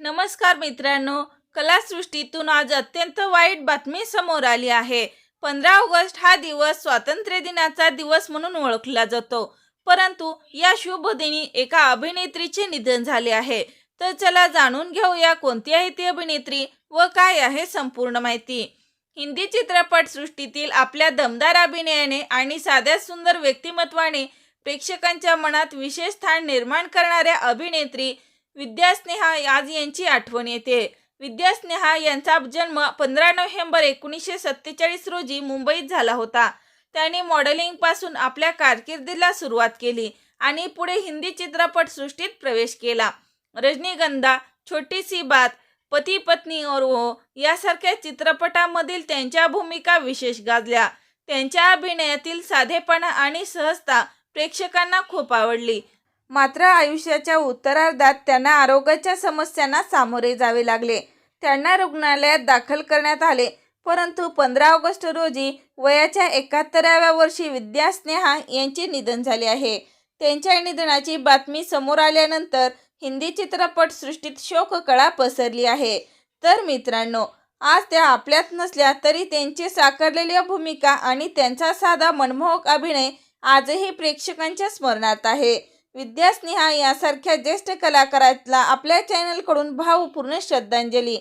नमस्कार मित्रांनो, कलासृष्टीतून आज अत्यंत वाईट बातमी समोर आली आहे। 15 ऑगस्ट हा दिवस स्वातंत्र्य दिनाचा दिवस म्हणून ओळखला जातो, परंतु या शुभ दिनी एका अभिनेत्रीचे निधन झाले आहे। तर चला जाणून घेऊया कोणती आहे ती अभिनेत्री व काय आहे संपूर्ण माहिती। हिंदी चित्रपट सृष्टीतील आपल्या दमदार अभिनयाने आणि साध्या सुंदर व्यक्तिमत्वाने प्रेक्षकांच्या मनात विशेष स्थान निर्माण करणाऱ्या अभिनेत्री विद्या स्नेहा आज यांची आठवण येते। विद्या स्नेहा यांचा जन्म 15 नोव्हेंबर 1947 रोजी मुंबईत झाला होता। त्यांनी मॉडेलिंग पासून आपल्या कारकिर्दीला सुरुवात केली आणि पुढे हिंदी चित्रपट सृष्टीत प्रवेश केला। रजनीगंधा, छोटी सी बात, पती पत्नी और वो यासारख्या चित्रपटांमधील त्यांच्या भूमिका विशेष गाजल्या। त्यांच्या अभिनयातील साधेपणा आणि सहजता प्रेक्षकांना खूप आवडली। मात्र आयुष्याच्या उत्तरार्धात त्यांना आरोग्याच्या समस्यांना सामोरे जावे लागले। त्यांना रुग्णालयात दाखल करण्यात आले, परंतु 15 ऑगस्ट रोजी वयाच्या 71व्या वर्षी विद्या स्नेहा यांचे निधन झाले आहे। त्यांच्या निधनाची बातमी समोर आल्यानंतर हिंदी चित्रपट सृष्टीत शोककळा पसरली आहे। तर मित्रांनो, आज त्या आपल्यात नसल्या तरी त्यांची साकारलेल्या भूमिका आणि त्यांचा साधा मनमोहक अभिनय आजही प्रेक्षकांच्या स्मरणात आहे। विद्या स्नेहा यासारख्या ज्येष्ठ कलाकाराला आपल्या चॅनलकडून भावपूर्ण श्रद्धांजली।